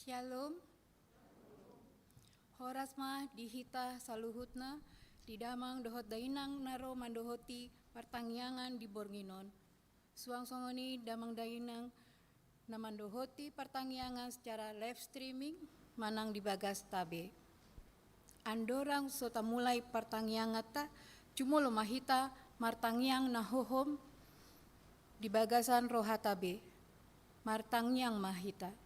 Shalom. Horas mah dihita saluhutna di damang dohot dainang naro mandohoti pertangyangan di Bornginon. Suang songoni damang dainang namandohoti pertangyangan secara live streaming manang di bagas tabe. Andorang sota mulai pertangyangan ta cumulo mahita martangyang nahohom di bagasan roha tabe. Martangyang mahita.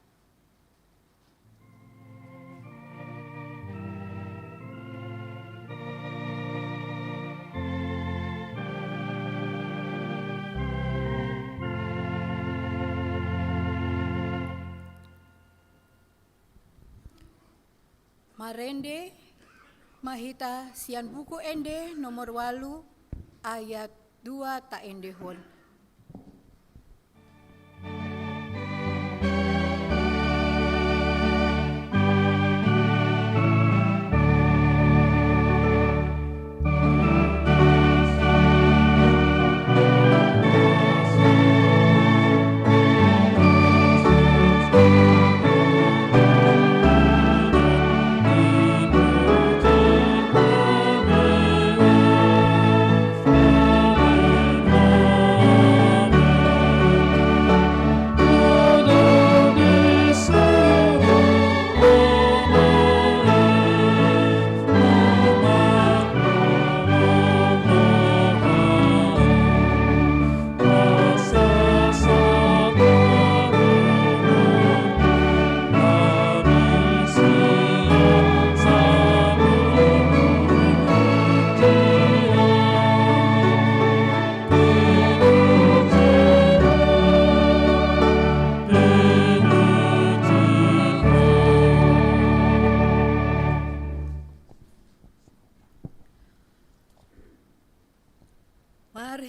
Marende mahita sian buku ende nomor 8 ayat 2 ta endehon.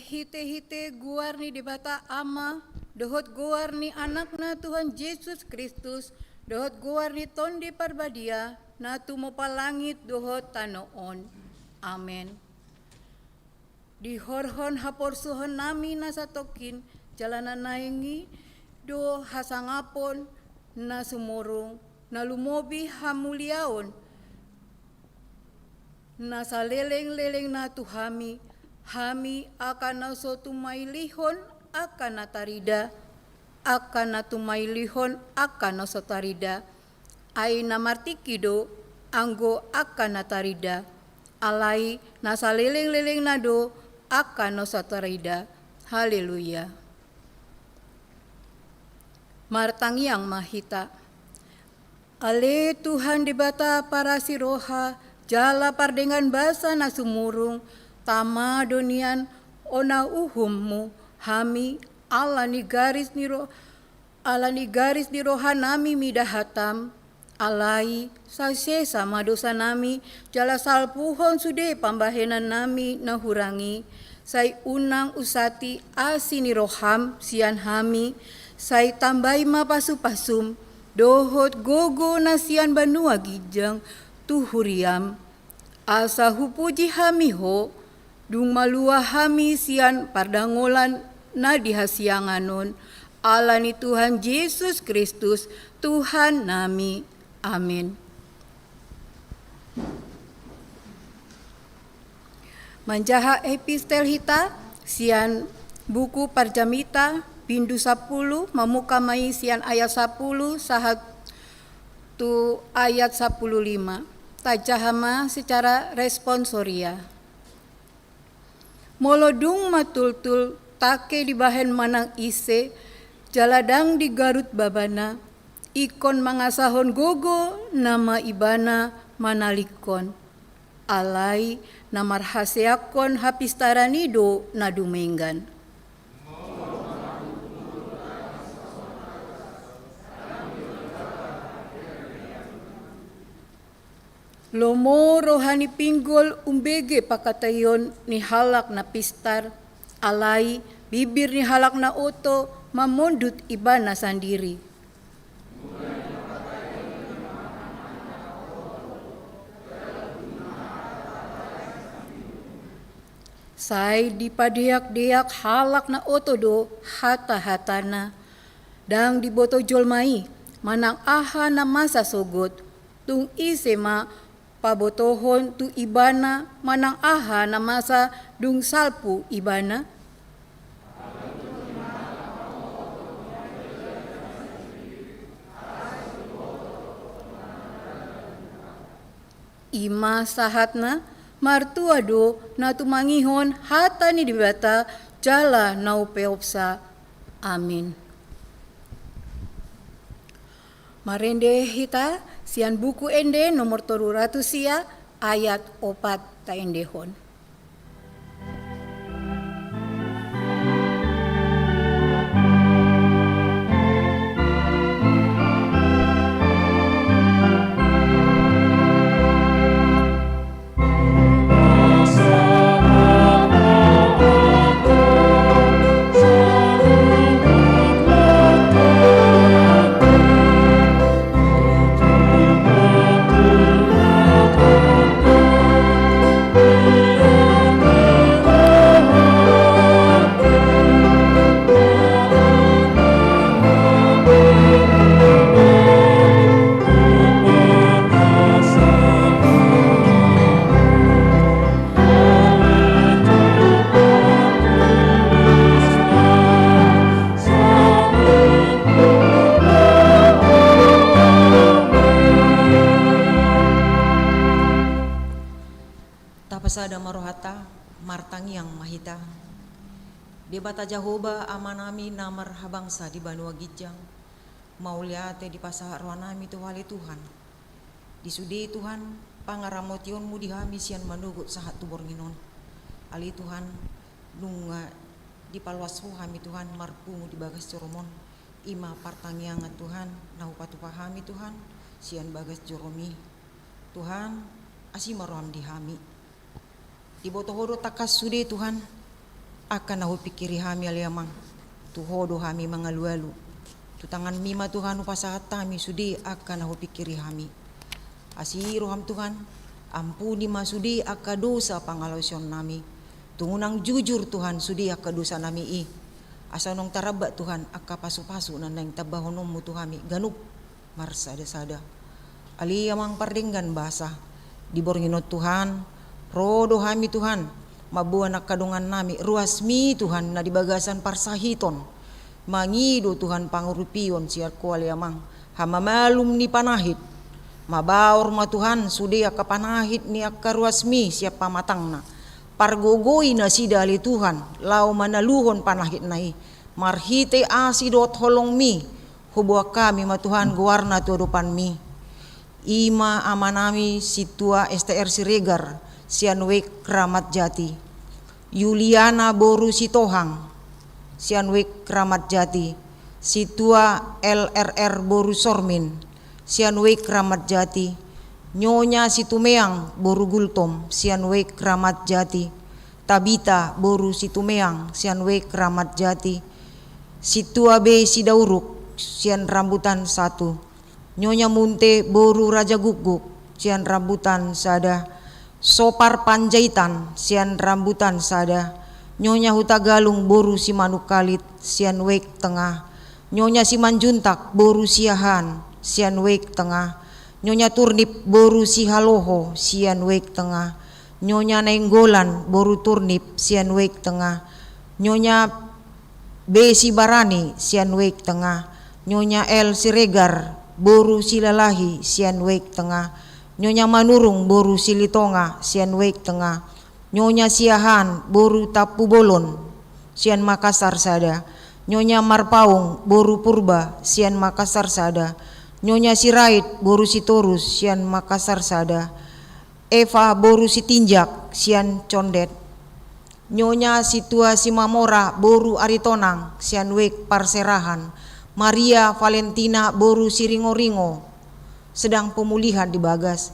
Hite-hite guarni debata ama, dohot guarni anakna Tuhan Yesus Kristus, dohot guarni tondi parbadia, natu mopalangit dohot tanoon. Amen. Di horhon haporsuhon nami nasatokin, jalanan naingi, do hasangapon na sumurung, na lumobi hamuliaon, na saleleng-leleng na tuhami, hami akan nasotumailihon akan natarida, akan natumailihon akan nasotarida, ay namartikido anggo akan natarida, alai nasaleleng-leleng nado akan nasotarida. Haleluya. Martangyang mahita. Ale Tuhan dibata para siroha, jala pardengan basa nasumurung, tama donian ona uhummu hami alani garis ni rohanami midahatam alai sase sama dosa nami jala salpuhon sude pambahenan nami nahurangi sai unang usati asini roham sian hami sai tambai mapasu-pasum dohot gogo nasian banua gijang tuhuriam asa hupuji hami ho dung malua hami sian pardangolan na dihasianganon alani Tuhan Yesus Kristus Tuhan nami. Amin. Manjaha epistel hita sian buku Parjamita bindu 10 mamukamai sian ayat 10 sahat tu ayat 15. Tajahama secara responsoria. Molodung matultul take di bahen manang ise, jaladang di Garut babana, ikon mangasahon gogo nama ibana manalikon. Alai namarhaseakon hapistaranido nadumenggan. Lomo rohani pinggol umbege pakatayon ni halak na pistar, alai bibir ni halak na oto mamondut ibana sandiri. Sai dipadeak-deak halak na oto do hata-hatana, dang diboto jolmai, manang aha na masa sugot, tung isema pabotohon tu ibana manang aha na masa dung salpu ibana. Ima sahatna martuado na tumangihon hata ni dibata jala naupeopsa. Amin. Marende hita sian buku ende nomor 300 sia ayat 4 ta endehon. Tapasada marohata martangiang mahita debata Jahoba amanami namar habangsa di Banua Gijang mauliate di pasar roanami tu wali Tuhan di sudi Tuhan pangaramotionmu dihami sian manugut sahat tu bornginon ali Tuhan nunga di palwasu hami Tuhan marpungu di bagas joromon ima partangiangan Tuhan nahu patu pahami Tuhan sian bagas joromi Tuhan asimaroham dihami di botohodo takas sude Tuhan akan nahu pikiri hami aliamang tu hodo hami mangalu-alu tu tangan mima Tuhan upasahat kami sudi akan nahu pikiri hami asiroham Tuhan ampuni masudi akka dosa pangalausion nami tungunang jujur Tuhan sudi akka dosa nami asanong taraba Tuhan akka pasu-pasu nanang tabahonommu Tuhami ganuk marsada-sada aliamang pardenggan bahasa di bornginot Tuhan rodo hami Tuhan mabuan kadungan nami ruasmi Tuhan na dibagasan parsahiton mangido Tuhan pangurupion siar kualiamang hamamalum ni panahit mabaor ma Tuhan sudi akka panahit ni akka ruasmi siap pamatangna pargogoi na sidali Tuhan lau manaluhon panahit nai marhite asidot holong mi hubua kami ma Tuhan guarna tuadupan mi ima amanami situa STR Siregar Sianwek Kramat Jati Yuliana Boru Sitohang Sianwek Kramat Jati Situa LRR Boru Sormin Sianwek Kramat Jati Nyonya Situmeang Boru Gultom Sianwek Kramat Jati Tabita Boru Situmeang Sianwek Kramat Jati Situa B Sidauruk Sian Rambutan 1 Nyonya Munte Boru Raja Guguk Sian Rambutan Sada Sopar Panjaitan sian Rambutan Sada Nyonya Hutagalung Boru Simanukalit sian Wek Tengah Nyonya Simanjuntak Boru Siahan sian Wek Tengah Nyonya Turnip Boru Sihaloho sian Wek Tengah Nyonya Nenggolan Boru Turnip sian Wek Tengah Nyonya B Sibarani sian Wek Tengah Nyonya L Siregar Boru Silalahi sian Wek Tengah Nyonya Manurung Boru Silitonga sian Wek Tengah Nyonya Siahan Boru Tapu Bolon sian Makassar Sada Nyonya Marpaung Boru Purba sian Makassar Sada Nyonya Sirait Boru Sitorus sian Makassar Sada Eva Boru Sitinjak sian Condet Nyonya Situa Simamora Boru Aritonang sian Wek Parserahan Maria Valentina Boru Siringo-ringo sedang pemulihan di Bagas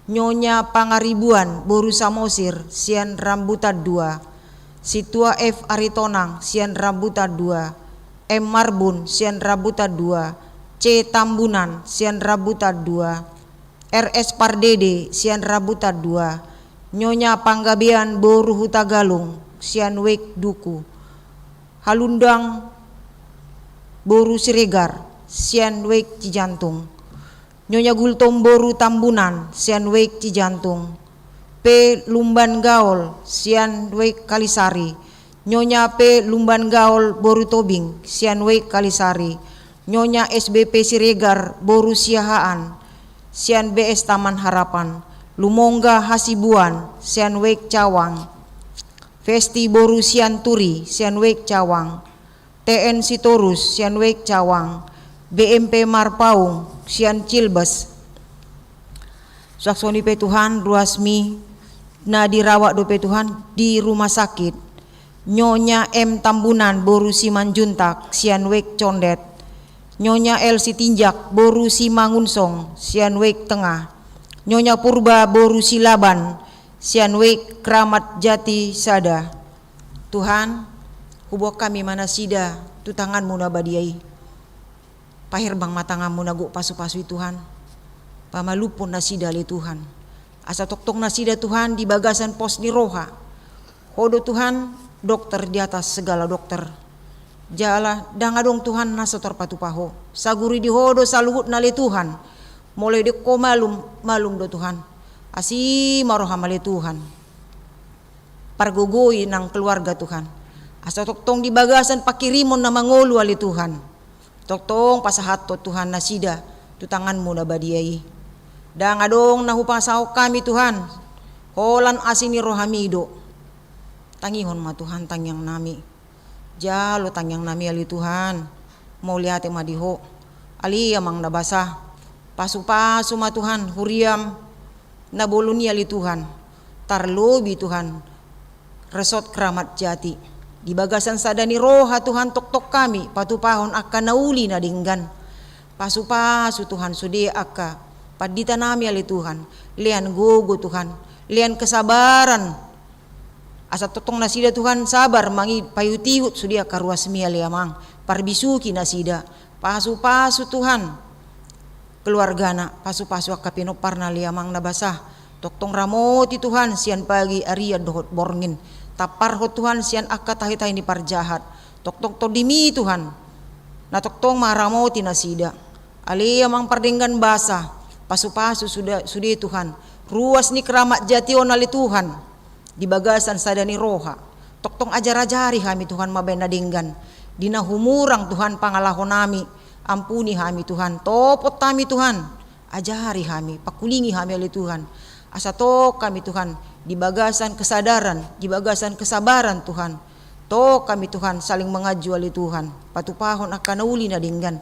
Nyonya Pangaribuan Boru Samosir sian Rambutan 2 Situa F Aritonang sian Rambutan 2 M Marbun sian Rambutan 2 C Tambunan sian Rambutan 2 RS Pardede sian Rambutan 2 Nyonya Panggabean Boru Hutagalung sian Wek Duku Halundang Boru Siregar sian wek Cijantung. Nyonya Gultom Boru Tambunan, sian wek Cijantung. P. Lumban Gaul, sian wek Kalisari. Nyonya P. Lumban Gaul Boru Tobing, sian wek Kalisari. Nyonya SBP Siregar Boru Siahaan, sian BS Taman Harapan. Lumongga Hasibuan, sian wek Cawang. Festi Boru sian Turi, sian wek Cawang. TN Sitorus, sian wek Cawang. BMP Marpaung, sian Cilbes. Saksoni pe Tuhan ruasmi na dirawat do pe Tuhan di rumah sakit. Nyonya M Tambunan Boru Simanjuntak, sian wek Condet. Nyonya L Sitinjak Boru Simangunsong, sian wek Tengah. Nyonya Purba Boru Silaban, sian wek Kramat Jati Sada. Tuhan, hubok kami mana sida tu tanganmu na badiai. Pahir bang matangamu nagu pasu-pasu Tuhan. Pamalupon na sida li Tuhan. Asa toktok na sida Tuhan di bagasan pos ni roha. Hodo Tuhan, dokter di atas segala dokter. Jala dangadong Tuhan na sotor patupaho. Saguri di hodo saluhut na li Tuhan. Mulai di ko malum do Tuhan. Asi maroha mali Tuhan. Pargugoi ng keluarga Tuhan. Asa toktong di bagasan pakirimon na mangolu ali Tuhan. Toktong pasahat to Tuhan na sida tu tanganmu na badiai. Dangadong nahupasaw kami Tuhan. Holan asini rohamido. Tangihon ma Tuhan tangyang nami. Jalo tangyang nami ali Tuhan. Mau lihat madiho. Ali amang nabasa. Pasu-pasu ma Tuhan huriam nabolunia ali Tuhan. Tarlobi Tuhan. Resort Kramat Jati. Di bagasan sadani roha Tuhan tok-tok kami patupahon akan nauli na dinggan. Pasu-pasu Tuhan sudi akka padita nami ali Tuhan. Lian gugu Tuhan. Lian kesabaran. Asa totong nasida Tuhan sabar mangi payutihut sudi akka ruasmi ali amang. Parbisuki nasida. Pasu-pasu Tuhan. Keluargana pasu-pasu akka pinopar na li amang nabasah. Toktong ramoti Tuhan sian pagi aria dohot borngin. Tapar ho Tuhan sian akka tahi-tahi ni parjahat. Tok-tok to dimi Tuhan. Na tok-tok maramoti na sida. Ali amang pardenggan basa. Pasu-pasu sudi Tuhan. Ruas ni Kramat Jati onali Tuhan. Di bagasan sadani roha. Tok-tok ajar-ajari kami Tuhan mabena denggan. Dina humurang Tuhan pangalahon nami. Ampuni kami Tuhan. Topot kami Tuhan. Ajari kami. Pakulingi kami ali Tuhan. Asa to kami Tuhan di bagasan kesadaran, di bagasan kesabaran Tuhan. To kami Tuhan saling mengaju ali Tuhan. Patupahon akan nauli na dinggan.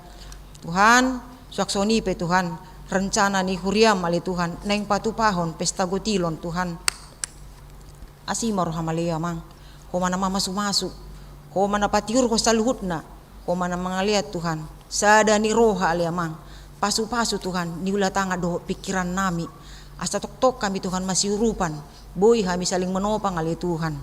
Tuhan, saksoni pe Tuhan, rencana ni huriam ali Tuhan, neng patupahon pesta gotilon Tuhan. Asimar hamalia mang. Ko mana masu-masu. Ko mana patiur ko saluhutna. Ko mana mangaliat Tuhan. Sada ni roha ali amang. Pasu-pasu Tuhan, ni ulah tanga do pikiran nami. Asa tok-tok kami Tuhan masih urupan. Boy kami saling menopang ali Tuhan.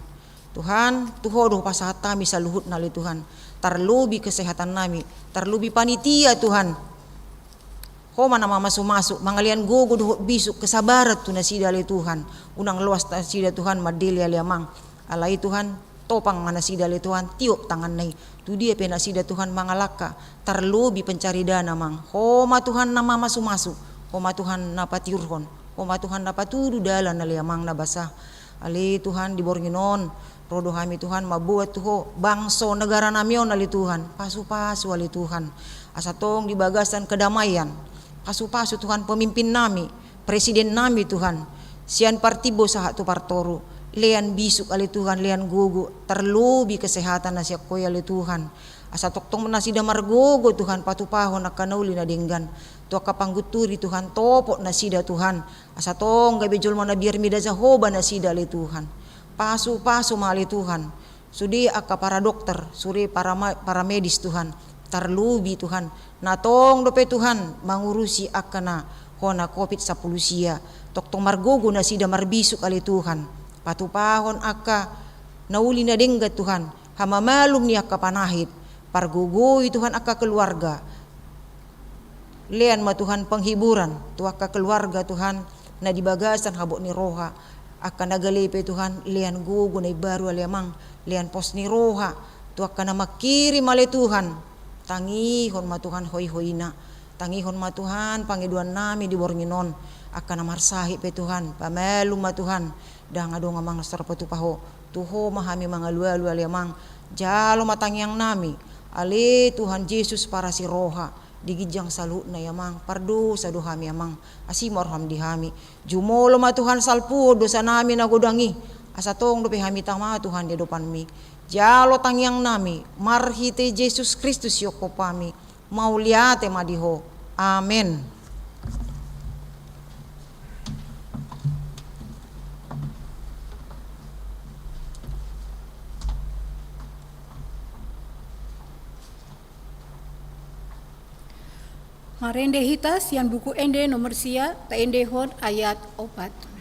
Tuhan, tuhodo pasahat kami sa luhut na ali Tuhan. Tarlubi kesehatan nami. Tarlubi panitia Tuhan. Ho mana masu-masuk. Mangalian gogo dohot bisuk kesabarat tu nasida ali Tuhan. Unang luas nasida Tuhan madili ali amang. Alai Tuhan, topang manasida ali Tuhan. Tiok tangan nai. Tu dia penasida Tuhan mangalaka. Tarlubi pencari dana mang. Ho ma Tuhan nama masu-masuk. Ho ma Tuhan napatiurhon. Oma Tuhan dapat tudu dalan ali amang nabasa. Ali Tuhan di Bornginon. Rodo kami Tuhan mabuat tuho bangso negara namion ali Tuhan. Pasu-pasu ali Tuhan. Asatong di bagasan kedamaian. Pasu-pasu Tuhan pemimpin nami. Presiden nami Tuhan. Sian partibo sahat tu partoru. Lean bisuk ali Tuhan. Lean gugu. Terlubi kesehatan nasiak koy ali Tuhan. Asatoktong menasida margogo Tuhan. Patupahon akanauli na dinggan. Tua kapangguturi Tuhan topok nasida Tuhan. Asatong gabejol mana biar mida jahoba nasida ali Tuhan. Pasu-pasu mali Tuhan. Sudi akka para dokter, suri para medis Tuhan. Tarlubi Tuhan. Natong dope Tuhan mangurusi akka na hona COVID-10 sia. Toktong margogo nasida marbisuk ali Tuhan. Patupahon akka nauli na denggat Tuhan. Hamamalum ni akka panahit. Pargugoi Tuhan akka keluarga. Lian ma Tuhan penghiburan tuaka keluarga Tuhan na di bagasan habok ni roha akan nagalepe Tuhan lian gugu na baru aliamang lian pos ni roha tuaka na makirim ali Tuhan Tangihon ma Tuhan hoi-hoina, tangihon ma Tuhan pangiduan nami di bornginon akan amarsahi pe Tuhan, pamelu ma Tuhan dah ngadonga mang sarpatu paho tuho mahami mangalua-lua liamang jalo matangiang nami ale Tuhan Yesus para si roha digijang salu na yamang pardu sadu hami amang asimor ham dihami jumolo ma Tuhan salpu dosa nami nagodangi asatong dope hami tama Tuhan di depan mi jalo tangiang nami marhite Yesus Kristus yoko pami mauliate madiho amen. Marende hitas yang buku ende nomor sia ta ende hon ayat 4.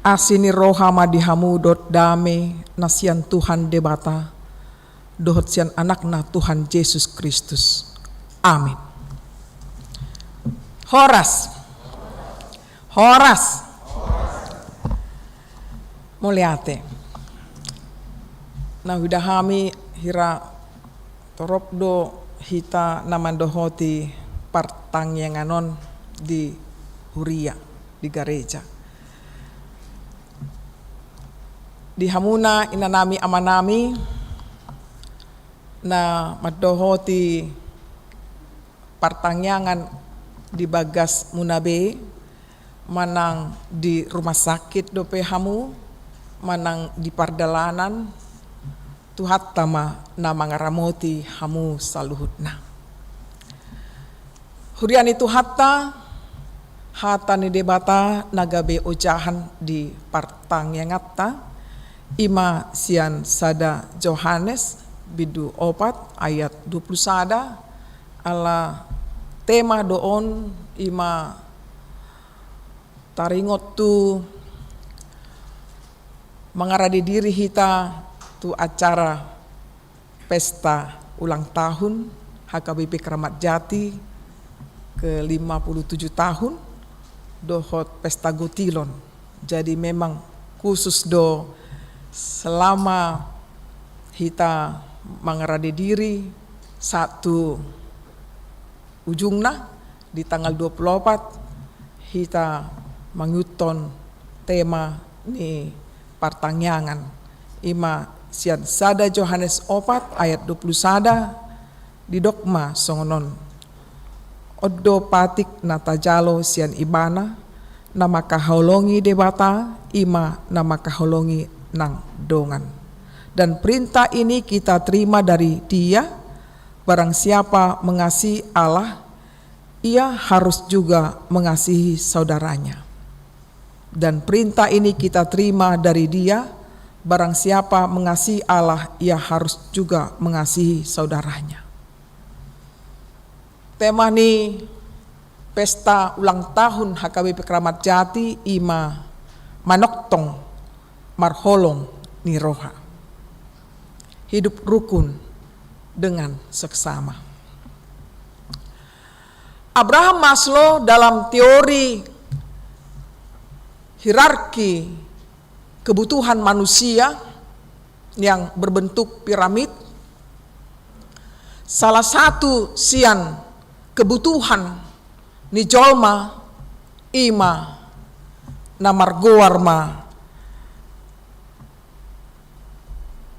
Asini roha madihamu dot dame nasian Tuhan debata dohot sian anak na Tuhan Yesus Kristus. Amin. Horas. Muliate. Na hudahami hira torop do hita namandohoti partangyanganon di Huria di gereja. Di hamuna inanami amanami na madohoti partangyangan di Bagas Munabe manang di rumah sakit dope hamu manang di pardalanan tuhat tama na mangaramoti hamu saluhutna. Huriani tuhatta hata ni debata nagabe ojahan di partangyangatta ima sian sada Johannes bidu 4 ayat 20 sada ala tema doon ima taringot tu mengaradi diri hita tu acara pesta ulang tahun HKBP Keramat Jati ke 57 tahun dohot pesta Gotilon. Jadi memang khusus do selama hita mengaradi diri satu ujungna di tanggal 24 hita menguton tema ni partangyangan ima sian sada Johannes 4 ayat 20 sada di dogma songonon oddo patik natajalo sian ibana nama kaholongi debata ima nama kaholongi nang dongan. Dan perintah ini kita terima dari Dia, barang siapa mengasihi Allah, ia harus juga mengasihi saudaranya. Dan perintah ini kita terima dari Dia, barang siapa mengasihi Allah, ia harus juga mengasihi saudaranya. Tema ni pesta ulang tahun HKBP Keramat Jati ima manoktong marholong ni roha. Hidup rukun dengan seksama. Abraham Maslow dalam teori hierarki kebutuhan manusia yang berbentuk piramid, salah satu sian kebutuhan ni jolma ima na margoar ma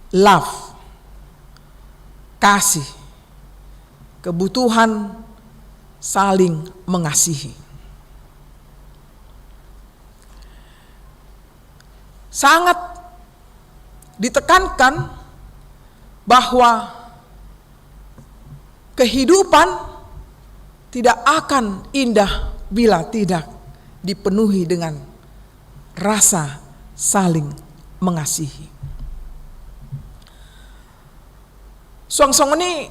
love, kasih, kebutuhan saling mengasihi. Sangat ditekankan bahwa kehidupan tidak akan indah bila tidak dipenuhi dengan rasa saling mengasihi. Song-song ini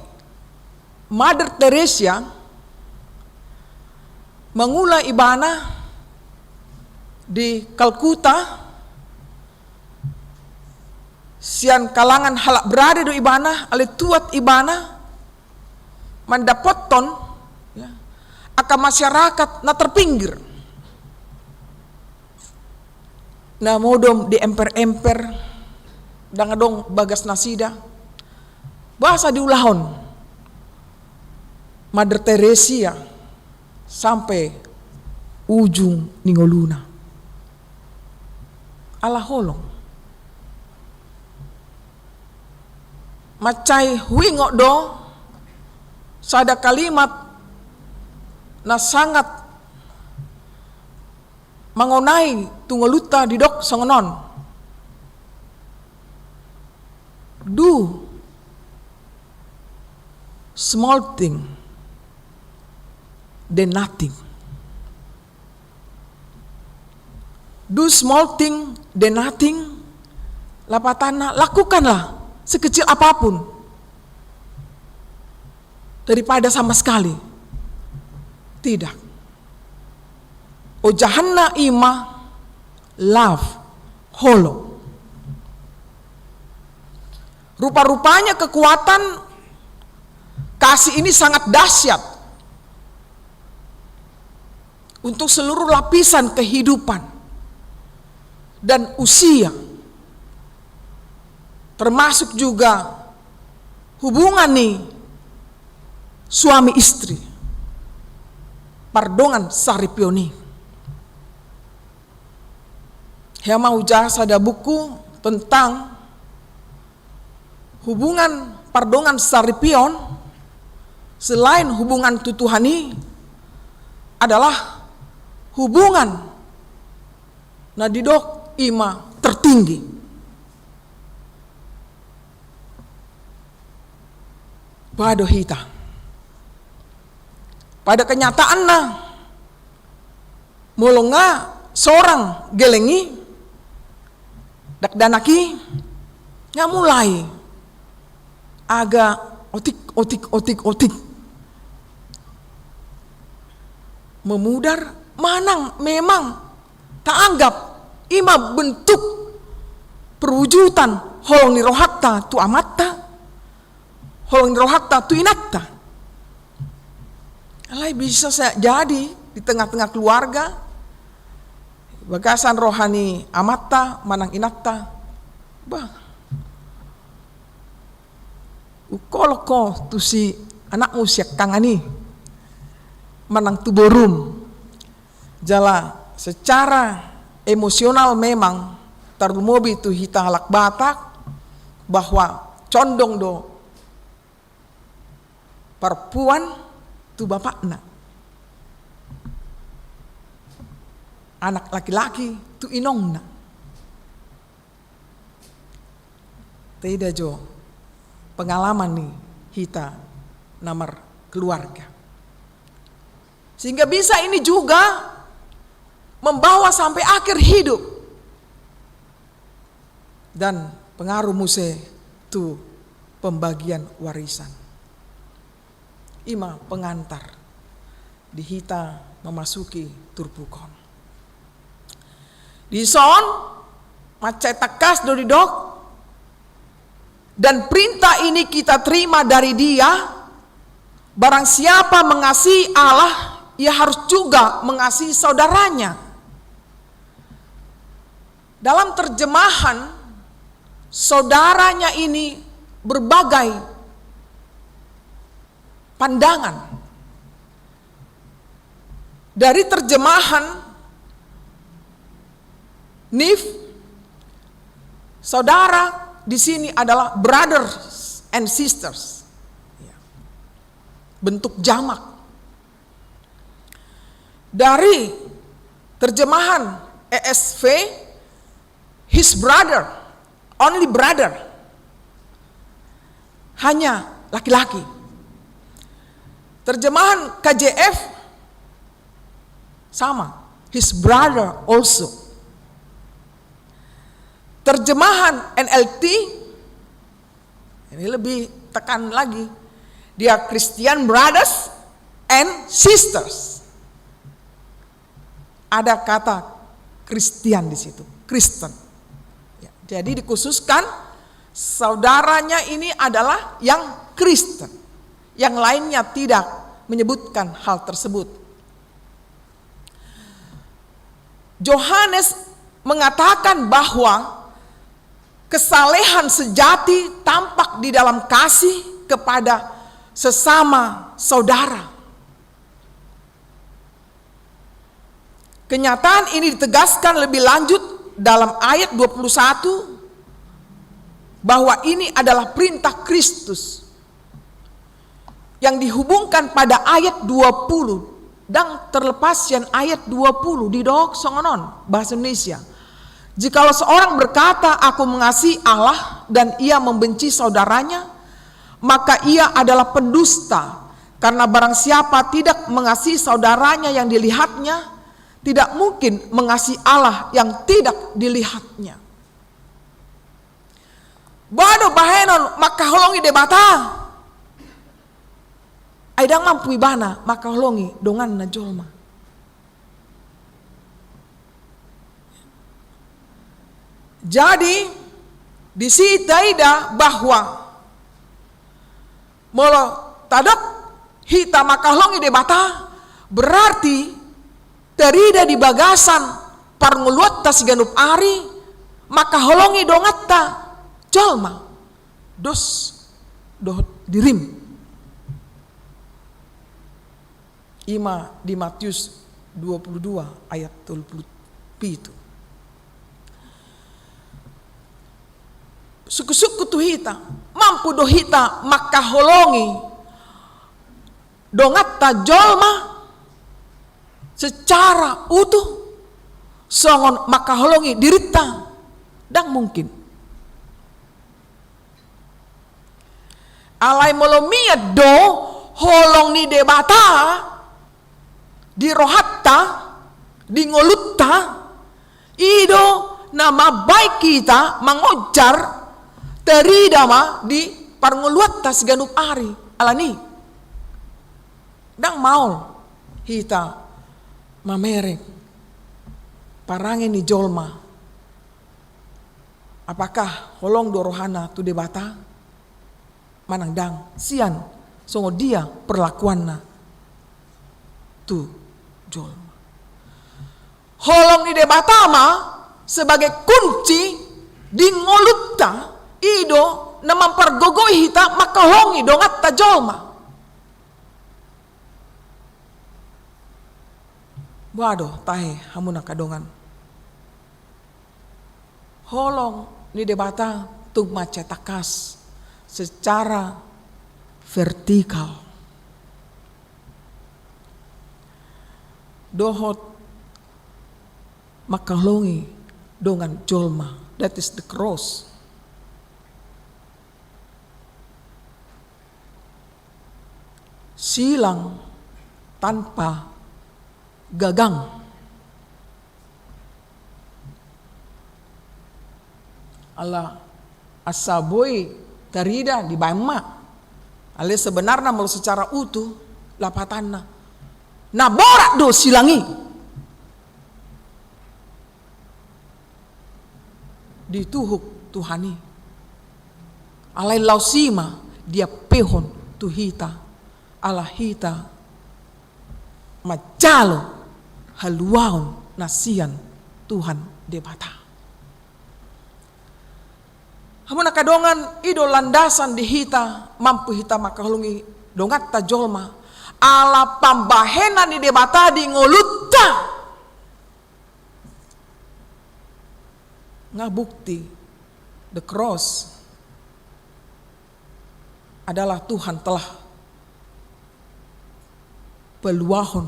Mother Teresa mengulai ibana di Kalkuta, sian kalangan halak berada do ibana, ale tuat ibana mendapatkan ya, akan masyarakat na terpinggir. Na modom di emper-emper dangadong bagas nasida. Bahasa diulahon Mother Teresa sampai ujung ningoluna. Ala holong. Macai huingok do sada kalimat na sangat mangonai tungoluta di dok songonon. Do small thing than nothing. Do small thing than nothing. Lapatana, lakukanlah sekecil apapun daripada sama sekali tidak. O jahanna ima love holo. Rupa-rupanya kekuatan kasih ini sangat dahsyat untuk seluruh lapisan kehidupan dan usia, termasuk juga hubungan nih suami istri, pardongan saripioni. Yang mau jasa ada buku tentang hubungan pardongan saripion. Selain hubungan tutuhani adalah hubungan nadidok ima tertinggi. Pada hita. Pada kenyataannya mulunga seorang gelengi dakdanaki ngamulai agak otik memudar manang memang tak anggap ima bentuk perwujudan holong ni rohakta tu amatta, holong ni rohakta tu inatta. Alai bisa saya jadi di tengah-tengah keluarga bagasan rohani amatta manang inatta bah ukoloko tu si anak usia kangani manang tuborum jala secara emosional memang tarlumobi tu hita halak Batak bahwa condong do perempuan tu bapakna, anak laki-laki tu inongna. Tidak jo pengalaman nih hita namar keluarga. Sehingga bisa ini juga membawa sampai akhir hidup. Dan pengaruh muse tu pembagian warisan. Ima pengantar di hita memasuki turbukon. Di son macai takas do didok dan perintah ini kita terima dari Dia. Barang siapa mengasihi Allah, ia harus juga mengasihi saudaranya. Dalam terjemahan, saudaranya ini berbagai pandangan. Dari terjemahan NIV, saudara di sini adalah brothers and sisters. Bentuk jamak. Dari terjemahan ESV, his brother, only brother. Hanya laki-laki. Terjemahan KJF sama, his brother also. Terjemahan NLT ini lebih tekan lagi, dia Christian brothers and sisters. Ada kata Christian di situ, Kristen. Ya, jadi dikhususkan saudaranya ini adalah yang Kristen, yang lainnya tidak menyebutkan hal tersebut. Yohanes mengatakan bahwa kesalehan sejati tampak di dalam kasih kepada sesama saudara. Kenyataan ini ditegaskan lebih lanjut dalam ayat 21 bahwa ini adalah perintah Kristus yang dihubungkan pada ayat 20 dan terlepaskan ayat 20 di dok songonon bahasa Indonesia. Jikalau seorang berkata aku mengasihi Allah dan ia membenci saudaranya, maka ia adalah pendusta, karena barang siapa tidak mengasihi saudaranya yang dilihatnya, tidak mungkin mengasihi Allah yang tidak dilihatnya. Bado bahenon maka holongi debata. Aidang mampu ibana maka holongi dongan na jolma. Jadi di situ ida bahwa molo tadok hita maka holongi debata berarti terida di bagasan parnguluat tas ganup ari maka holongi dongatta jolma dos dohot dirim. Ima di Matius 22 ayat 37. Suku-suku tu hita mampu do hita maka holongi dongatta jolma secara utuh songon maka holongi dirita dan mungkin alai molomia do holong ni debata di rohatta di ngolutta ido nama baik kita mengojar teridama di parngoluatta seganup ari alani dang maul hita mamerek parange ni jolma apakah holong dorohana tu debata manang dang sian songo dia perlakuanna tu jolma holong ni debatama sebagai kunci di ngolutta ido na mempergogoi hita maka hongi dongatta jolma. Waduh tahe hamuna kadongan holong ni debata tung macetakas secara vertikal dohot makalongi dongan jolma, that is the cross. Silang tanpa gagang. Allah asaboy tarida di bama. Ale sebenarnya mau secara utuh lapatanna. Nah borak do silangi. Dituhuk Tuhani. Alai lausima dia pehon tuhita. Allah hita macalo haluaun nasian Tuhan debata. Hamuna kadongan ido landasan di hita mampu hita makalungi dongat ta jolma ala pambahenan di debata di ngolut ngabukti the cross adalah Tuhan telah peluahon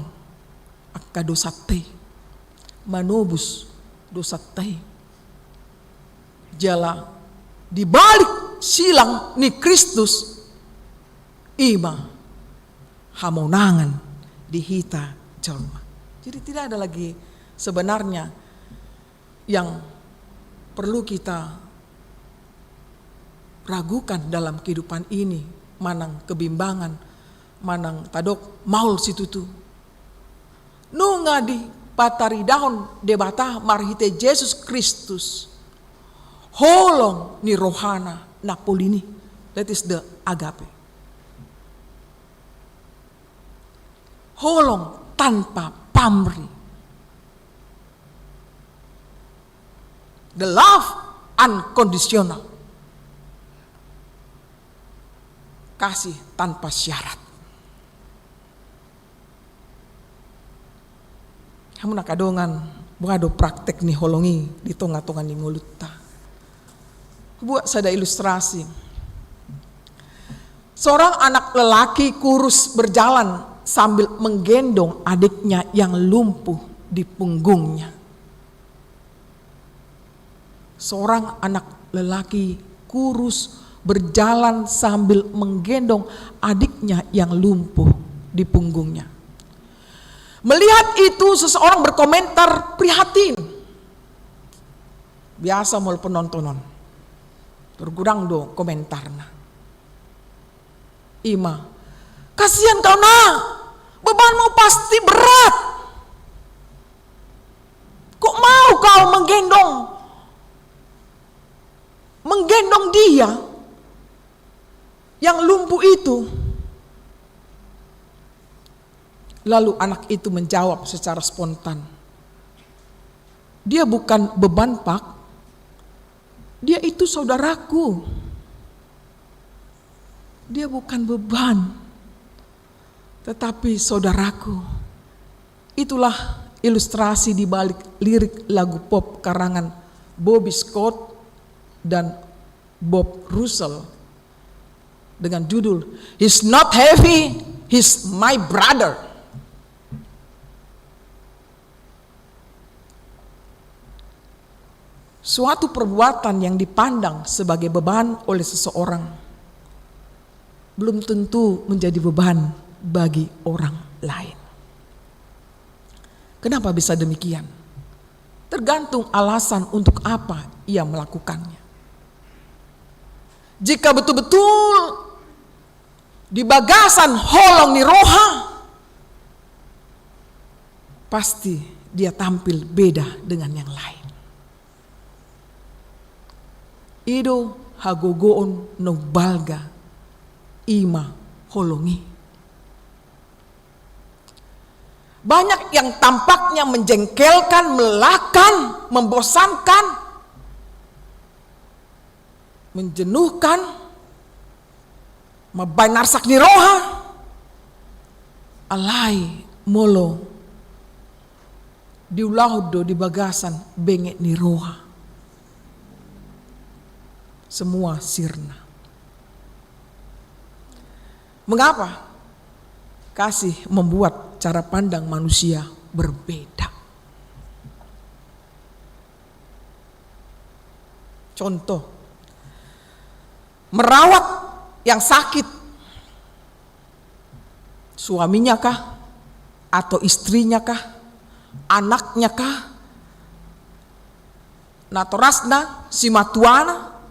akka dosa teh, manobus dosa teh. Jala di balik silang ni Kristus ima hamonangan di hita jalma. Jadi tidak ada lagi sebenarnya yang perlu kita ragukan dalam kehidupan ini, manang kebimbangan, manang tadok maul situtu. Nunga di patari dahon debata marhite Yesus Kristus. Holong ni rohana napolini. That is the agape. Holong tanpa pamrih. The love unconditional. Kasih tanpa syarat. Kamu nak kadongan, buado praktek nih holongi di tonga-tonga ni ngulutta. Buat sada ilustrasi. Seorang anak lelaki kurus berjalan sambil menggendong adiknya yang lumpuh di punggungnya. Seorang anak lelaki kurus berjalan sambil menggendong adiknya yang lumpuh di punggungnya. Melihat itu seseorang berkomentar prihatin. Biasa mul penontonon. Tergurang do komentarna. Ima, kasihan kau nak, bebanmu pasti berat. Kok mau kau menggendong dia yang lumpuh itu? Lalu anak itu menjawab secara spontan, dia bukan beban Pak, dia itu saudaraku. Dia bukan beban, tetapi saudaraku. Itulah ilustrasi di balik lirik lagu pop karangan Bobby Scott dan Bob Russell dengan judul He's Not Heavy, He's My Brother. Suatu perbuatan yang dipandang sebagai beban oleh seseorang belum tentu menjadi beban bagi orang lain. Kenapa bisa demikian? Tergantung alasan untuk apa ia melakukannya. Jika betul-betul di bagasan holong ni roha, pasti dia tampil beda dengan yang lain. Ido hagogoon no balga ima holongi. Banyak yang tampaknya menjengkelkan, melelahkan, membosankan, menjenuhkan, mabainarsak ni roha, alai molo diulahdo di bagasan bengek ni roha. Semua sirna. Mengapa? Kasih membuat cara pandang manusia berbeda. Contoh, merawat yang sakit, suaminya kah? Atau istrinya kah? Anaknya kah? Natorasna, si matuana,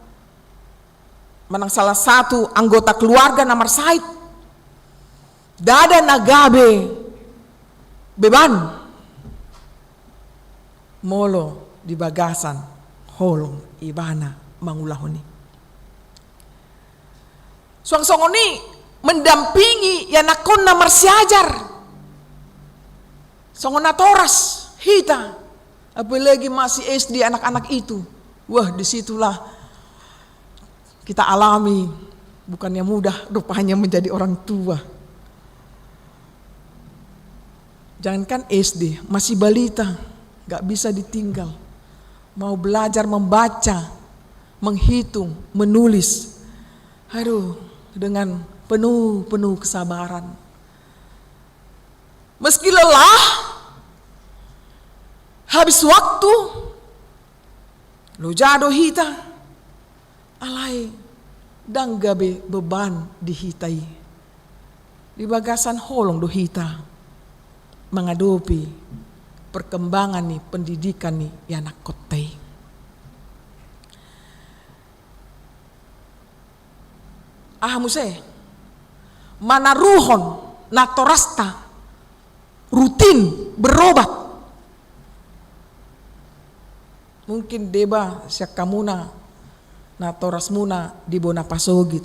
menang salah satu anggota keluarga namar Said. Dada nagabe beban molo di bagasan holong ibana mangulahoni. Suang-songoni mendampingi yanakon namar siajar. Songona toras hita, apalagi masih SD anak-anak itu. Wah, disitulah kita alami, bukannya mudah rupanya menjadi orang tua. Jangankan SD, masih balita, gak bisa ditinggal. mau belajar membaca, menghitung, menulis. Aduh, dengan penuh kesabaran. Meski lelah, habis waktu, lo jado hita, alai dang gabe beban dihitai. Di bagasan holong do hita, mengadopi perkembangan nih pendidikan nih ya anak kotai. Muse mana ruhon natorasta rutin berobat. Mungkin deba siak kamuna natoras muna di bona pasogit.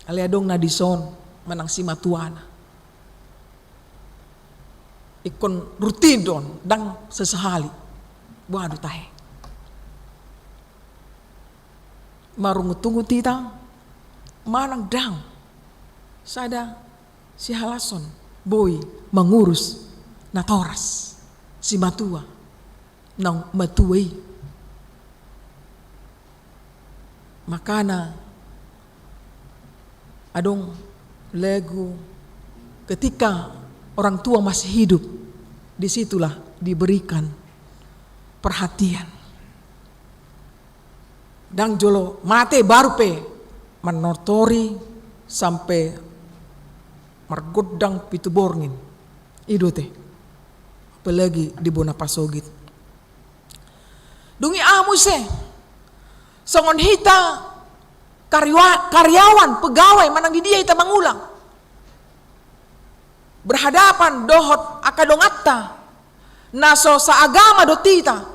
Aliadong na dison manang si matuana. Ikon rutin don dang sesehali. Waduh tahe. Marungu tunggu tita manang dang sada si halason boy mengurus natoras si matua nang matuai. Makana adong legu ketika orang tua masih hidup, disitulah diberikan perhatian. Dan jolo mate baru pe menortori sampai margodang pitu borngin. Ido teh. Apalagi di bona pasogit. Dungi amuse. Songon hita karyawan, pegawai manang di dia ita mangulang. Berhadapan dohot akadongatta. Naso sa agama do tita.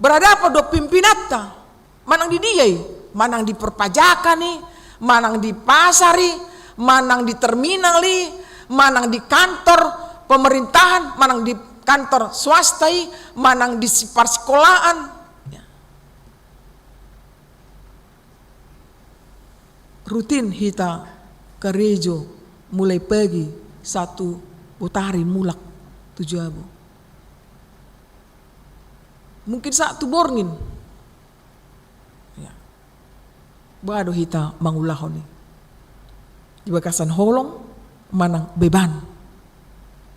Berhadapan do pimpinatta. Manang di dia, manang di perpajakan nih, manang di pasari, manang di terminal nih, manang di kantor pemerintahan, manang di kantor swasta, manang di persekolahan. Rutin hita kerejo mulai pagi satu putarin mulak tujuabu. Mungkin satu borngin. Bado hita mangulahon ni. Di bagasan holong manang beban.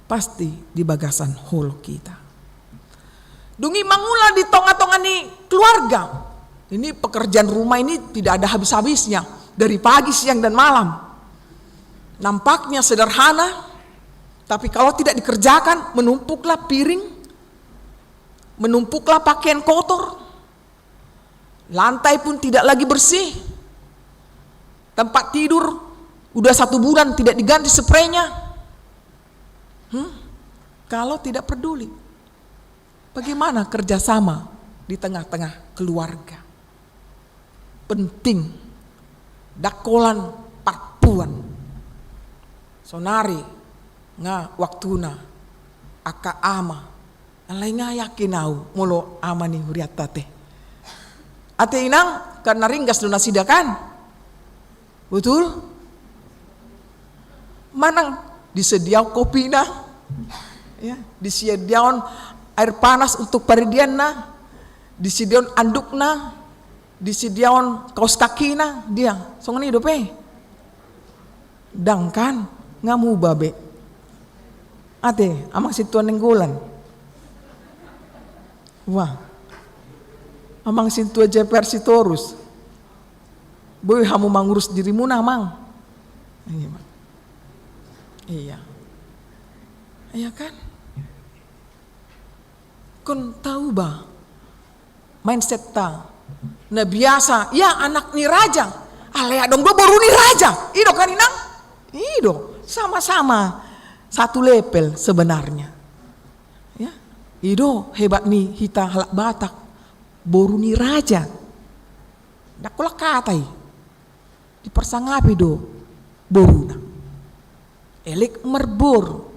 Pasti di bagasan holong kita. Dungi mangulah di tonga-tonga ni keluarga. Ini pekerjaan rumah ini tidak ada habis-habisnya. Dari pagi, siang, dan malam. Nampaknya sederhana. Tapi kalau tidak dikerjakan, menumpuklah piring. Menumpuklah pakaian kotor. Lantai pun tidak lagi bersih. Tempat tidur udah 1 bulan tidak diganti spraynya. Kalau tidak peduli, bagaimana kerjasama di tengah-tengah keluarga? Penting. Dakolan parpuan. Sonari nga waktuna aka ama. Alay nga yakin au mulo ama ni huriat tate. Ate inang karena ringgas do nasidakan. Betul? Manang disediakan kopi na, ya, disediakan air panas untuk paridian na, disediakan anduk na, disediakan kaos kaki na, dia songan hidup dangkan ngamu babe. Ate, amang situan nenggolan. Wah, amang sintua jeper sitorus. Boy hamu mangurus dirimu na mang. Iya. Iya kan? Kon tahu ba? Mindset ta. Na biasa, ya anak ni raja. Alea dong do baru ni raja. Ido kan inang? Ido. Sama-sama. Satu level sebenarnya. Ya. Ido hebat nih hita halak Batak. Baru ni raja. Dakulak katai. Dipersangapi do boruna elik merbor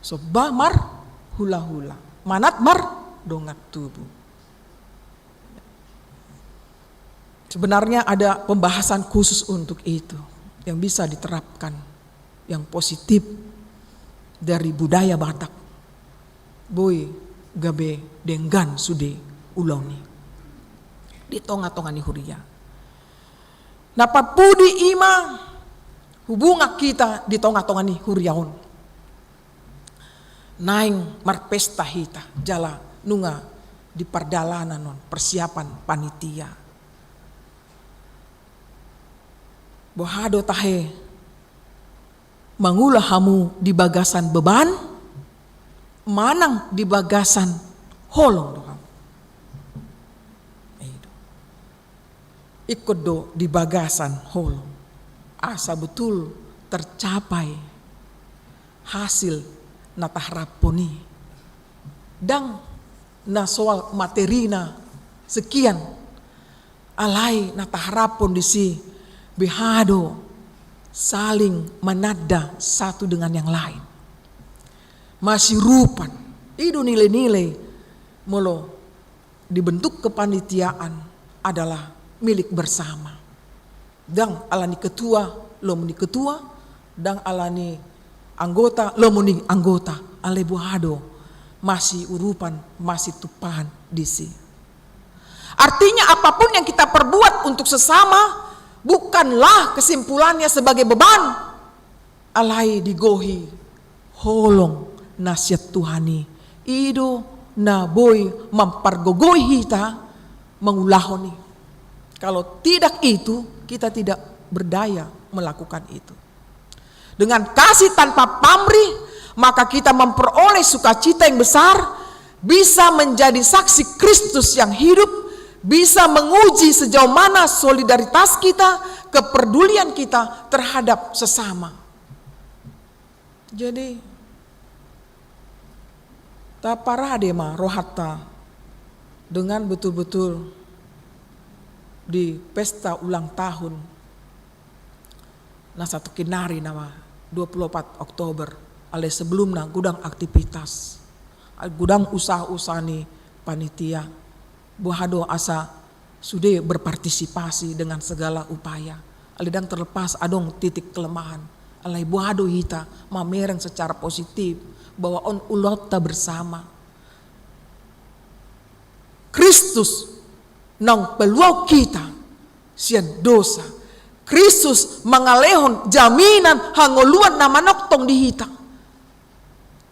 soba mar hula-hula manat mar dongat tubuh. Sebenarnya ada pembahasan khusus untuk itu yang bisa diterapkan yang positif dari budaya Batak. Boy gabe denggan sude ulau ni. Di tonga-tonga ni huria. Napapudi ima hubunga kita di tonga-tonga ni huriaon. Naing marpesta hita jala nunga di pardalanan non persiapan panitia. Bohado tahe mangulah hamu di bagasan beban, manang di bagasan holong doang. Ikut do di bagasan holong. Asa betul tercapai hasil natahraponi. Dang na soal materina sekian alai natahrapon di si behado saling menada satu dengan yang lain. Masih rupan. Itu nilai-nilai molo dibentuk kepanitiaan adalah milik bersama. Dang alani ketua, lo muni ketua, dang alani anggota, lo muni anggota. Ale buhado masih urupan, masih tupahan disi. Artinya apapun yang kita perbuat untuk sesama bukanlah kesimpulannya sebagai beban. Alai digohi holong nasihat Tuhani. Ido na boy mempergogoi kita mengulahoni. Kalau tidak itu kita tidak berdaya melakukan itu. Dengan kasih tanpa pamrih maka kita memperoleh sukacita yang besar, bisa menjadi saksi Kristus yang hidup, bisa menguji sejauh mana solidaritas kita, kepedulian kita terhadap sesama. Jadi taparadema rohata dengan betul-betul di pesta ulang tahun na satu kinari nama 24 Oktober ale sebelumnya gudang aktivitas gudang usaha-usaha ni panitia buhado asa sudah berpartisipasi dengan segala upaya alidang terlepas adong titik kelemahan alai buhado hita mamereng secara positif bahwa on ulota bersama Kristus nang peluang kita sian dosa Kristus mengalehon jaminan hangoluan na manoktong di hita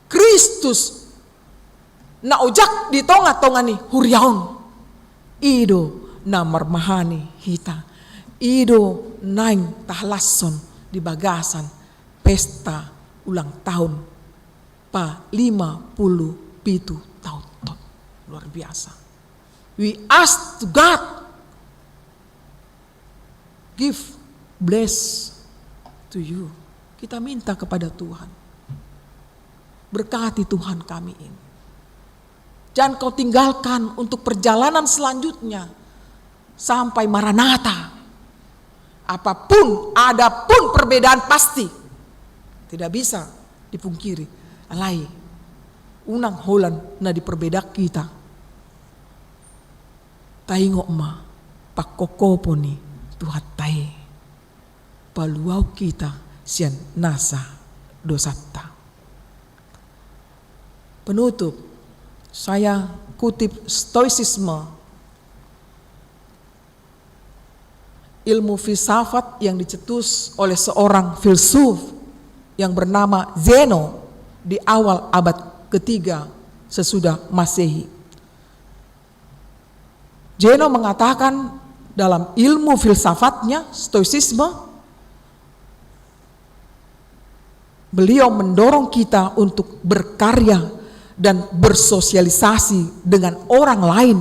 Kristus na ojak di tonga-tonga ni huriaon ido na marmahani hita ido naing tahlason di bagasan pesta ulang tahun pa 57 tahun luar biasa. We ask to God, give, bless to you. Kita minta kepada Tuhan. Berkati Tuhan kami ini. Jangan kau tinggalkan untuk perjalanan selanjutnya. Sampai Maranatha. Apapun, adapun perbedaan pasti. Tidak bisa dipungkiri. Alai, unang holan na diperbedak kita. Taingok ma pakokopo ni Tuhan tae paluau kita sian nasa dosata. Penutup saya kutip stoicisme, ilmu filsafat yang dicetus oleh seorang filsuf yang bernama Zeno di awal abad ketiga sesudah Masehi. Zeno mengatakan dalam ilmu filsafatnya, stoicisme, beliau mendorong kita untuk berkarya dan bersosialisasi dengan orang lain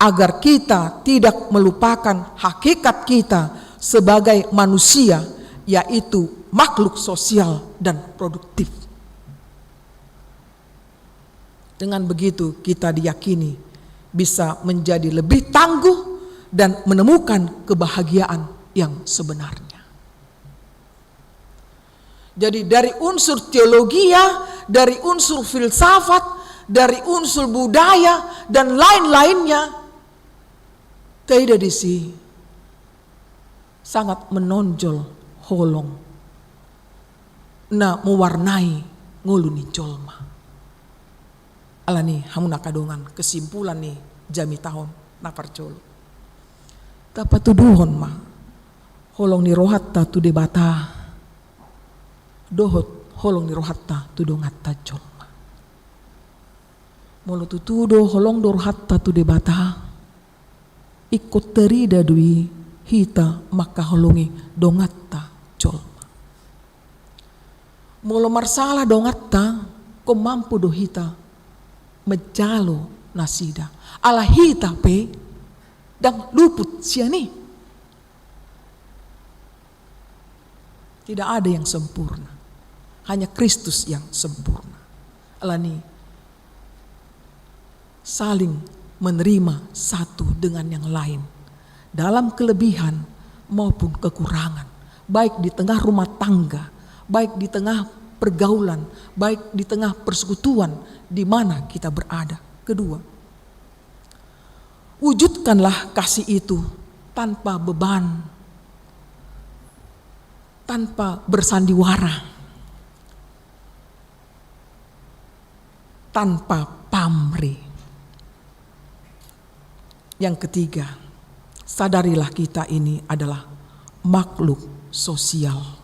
agar kita tidak melupakan hakikat kita sebagai manusia, yaitu makhluk sosial dan produktif. Dengan begitu kita diyakini bisa menjadi lebih tangguh dan menemukan kebahagiaan yang sebenarnya. Jadi dari unsur teologia, dari unsur filsafat, dari unsur budaya dan lain-lainnya, tidak disi sangat menonjol holong na mewarnai nguluni jolma. Alani hamuna kadongan kesimpulan nih jami tahun na parcolo. Tapa tuduhon ma holong ni rohatta tu debata dohot holong ni rohatta tu dongatta colma. Molo tutudo holong dorhatta tu debata ikut terida dui hita maka holongi dongatta colma. Molo marsala dongatta ko mampu do hita menjalo nasida ala hita pe dan luput siani. Tidak ada yang sempurna, hanya Kristus yang sempurna. Alani saling menerima satu dengan yang lain dalam kelebihan maupun kekurangan, baik di tengah rumah tangga, baik di tengah pergaulan, baik di tengah persekutuan di mana kita berada. Kedua, wujudkanlah kasih itu tanpa beban, tanpa bersandiwara, tanpa pamrih. Yang ketiga, sadarilah kita ini adalah makhluk sosial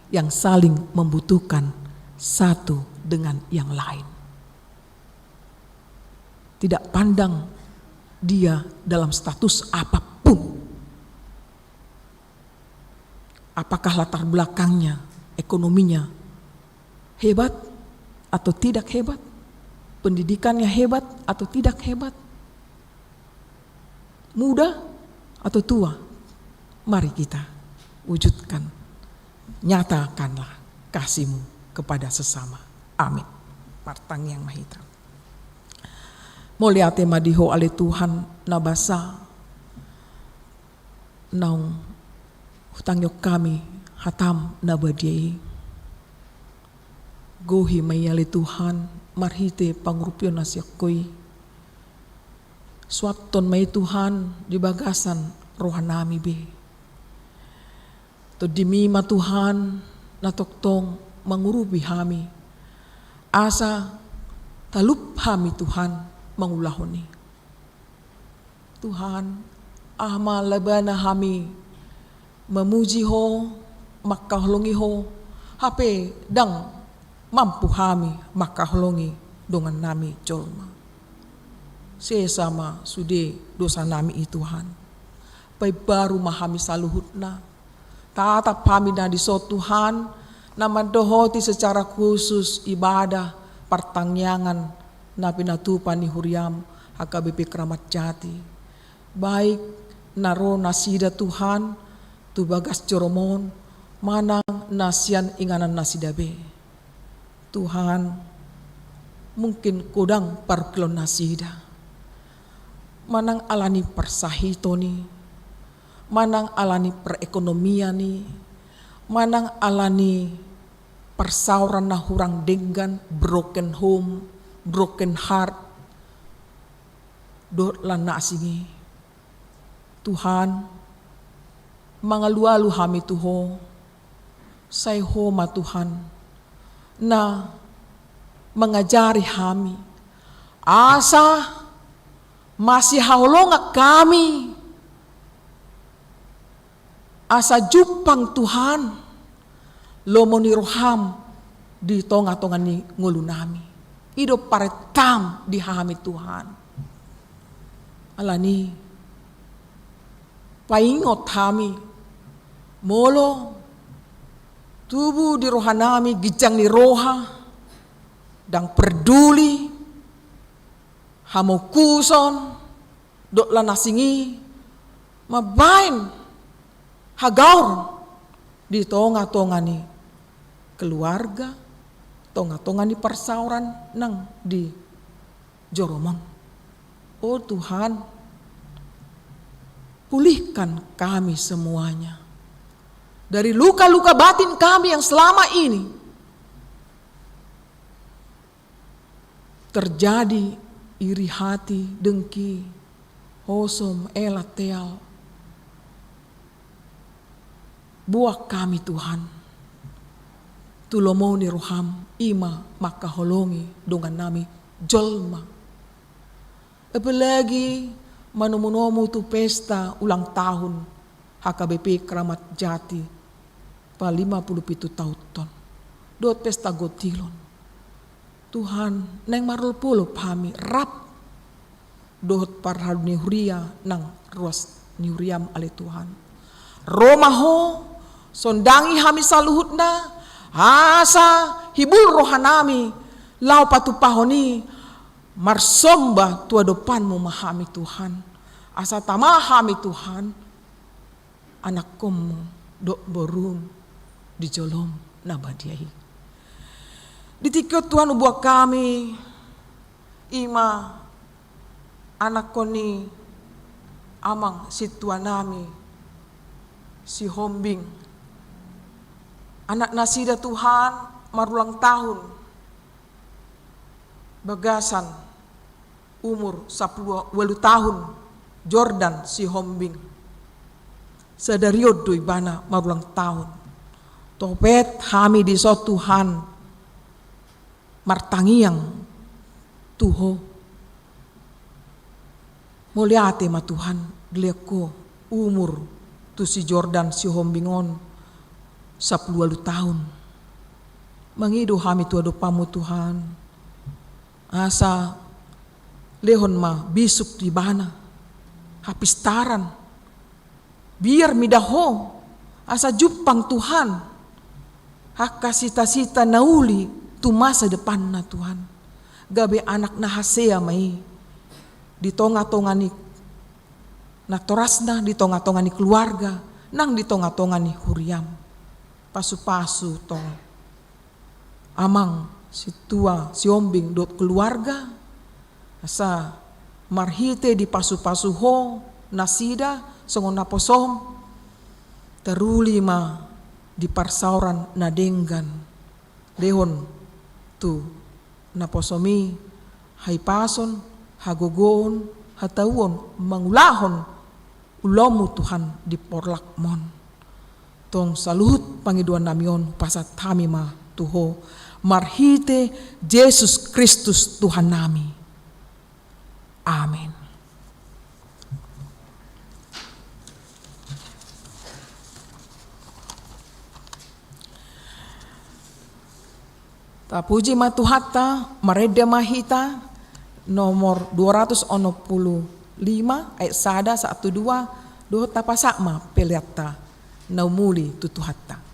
yang saling membutuhkan satu dengan yang lain. Tidak pandang dia dalam status apapun. Apakah latar belakangnya, ekonominya hebat atau tidak hebat? Pendidikannya hebat atau tidak hebat? Muda atau tua? Mari kita wujudkan, nyatakanlah kasih-Mu kepada sesama. Amin. Martangyang Mahita. Muliate madiho ale Tuhan nabasa naung hutang yok kami hatam nabadiai. Gohi mayale Tuhan marhite pangrupion nasyakoi. Swapton may Tuhan di bagasan rohanami be. To dimima Tuhan natoktong mangurubi hami. Asa talup hami Tuhan mangulahoni. Tuhan ahma labana hami memuji ho makaholongi ho hape dang mampu hami makaholongi dongan nami colma. Sesama sude dosa nami i Tuhan. Pai baru mahami saluhutna. Tatap kami na di so Tuhan na madohoti secara khusus ibadah pertangyangan na pinatupan ni Huriam HKBP Keramat Jati. Baik naro nasida Tuhan tu bagas joromon manang nasian inganan nasidabe. Tuhan mungkin kodang parkelon nasida. Manang alani persahitoni, manang alani perekonomiani, manang alani persauran na hurang denggan, broken home, broken heart, do lana asingi. Tuhan, mangalualu hami tuho, say homa Tuhan, na mengajari hami, asa masih haulonga kami, asa jupang Tuhan, lomoni roham di tonga-tonga ni ngulunami. Ido paretam di hami Tuhan. Alani, paingot hami, molo, tubuh di rohanami, gijang ni roha, dang peduli, hamo kuson, dok lanasingi, mabain, hagaur, di tonga-tonga ni keluarga, tonga-tonga ni persauran nang di joromon. Oh Tuhan, pulihkan kami semuanya dari luka-luka batin kami yang selama ini terjadi iri hati, dengki, hosom, elat, teal. Buah kami Tuhan, tulomoni roham, ima maka holongi dongan nami jolma. Apalagi manomu tu pesta ulang tahun HKBP Kramat Jati pa 57 tahun ton. Dot pesta gotilon. Tuhan neng marul puluh pami rap dot parhal ni huria nang ruas ni huriam ale Tuhan. Romaho sondangi hami saluhutna asa hibul rohanami lau patupahoni marsomba tua depanmu mahami Tuhan. Asa tamahami Tuhan anak komu dok borum di jolom nabadiai. Ditikot Tuhan ubuah kami ima anak koni amang si tuanami si hombing anak nasida Tuhan marulang tahun bagasan umur 10 tahun Jordan si hombing sadariod do ibana marulang tahun topet hami di so Tuhan martangiang tuho muliate ma Tuhan diliako umur tu si Jordan si hombingon 10 tahun mangido hami tu adopamu Tuhan asa lehon ma bisuk di bana hapistaran biar midaho asa jupang Tuhan haka sita-sita nauli tu masa depan na Tuhan gabe anak na hasea mai di tonga-tongani na torasna di tonga-tongani keluarga nang di tonga-tongani huriam pasu-pasu tong amang si tua si ombing dot keluarga asa marhite di pasu-pasu ho nasida songon naposom teruli ma di parsauran na denggan lehon tu naposomi haipason hagogon hatauon mangulahon ulomu Tuhan di porlak mon tong saluhut pangiduan namion pasat kami ma tuho marhite Yesus Kristus Tuhan nami amin. Tapuji matuhatta mareda mahita nomor 265 ayat sada 12 doh tapasakma peliatta naumuli tutuhatta.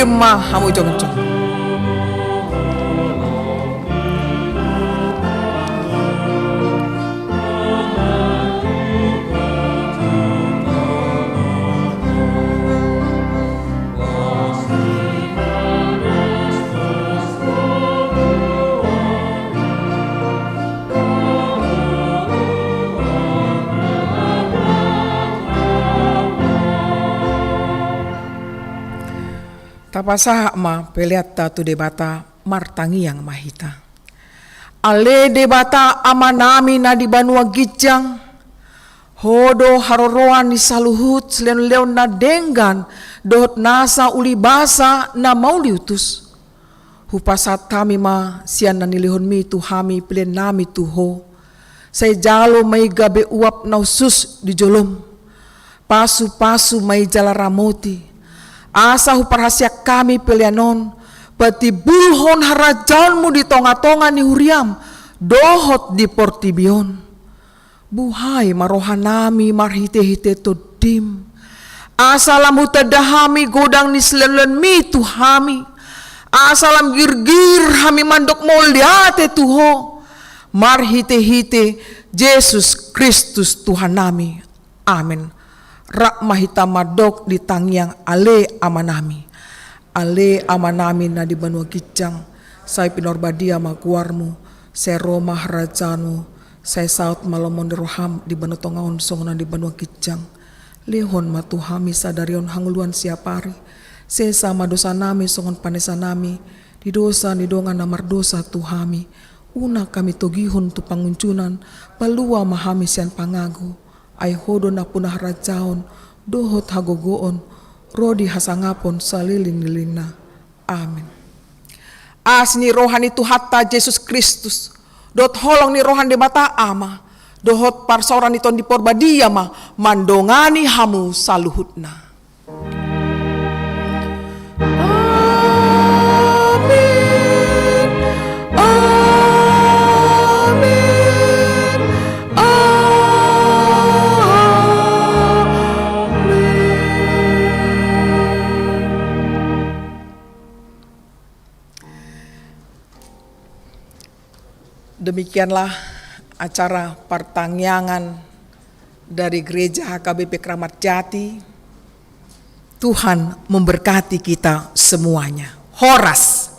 ima hamu jong-jong. Tapasa ma peliatta tu debata martangi yang mahita. Ale debata amanami na di Banua Gijang. Hodo haroroan ni saluhut selen-leon na denggan dohot nasa uli basa na mauliutus. Hupasat kami ma sian na nilihon mi tu hami pilihan nami tu ho. Say jalo may gabe uap na usus di jolom. Pasu-pasu may jala ramoti. Asa huparhasya kami pelianon, pati bulhon harajaunmu di tonga-tonga ni huriam, dohot di portibion. Buhay marohanami marhite-hite todim. Asalam hutadahami godang ni selelen mi tuhami. Asalam girgir hami mandok moliate tuho. Marhite-hite Yesus Kristus Tuhan nami. Amin. Rak mahita madok di tangyang ale amanami. Ale amanami na di Banua Gijang. Say pinorbadia maguarmu. Say Roma harajanu. Say saut malomon di roham di Banotongaon songonan di Banua Gijang. Lihon matuhami sadarion hanguluan siapari. Say sama dosa nami songon panesa nami. Di dosa ni dongan namar dosa tuhami. Una kami togihon tu panguncunan. Palua mahami sian pangago. Ay hodo na punah rajaon, dohot hagogoon, rodi hasangapon saliling-liling na. Amin. As ni rohan itu hatta Yesus Kristus, dot holong ni rohan de mata ama, dohot parsoran iton di porbadia ma, mandongani hamu saluhutna. Demikianlah acara pertangyangan dari Gereja HKBP Kramat Jati. Tuhan memberkati kita semuanya. Horas.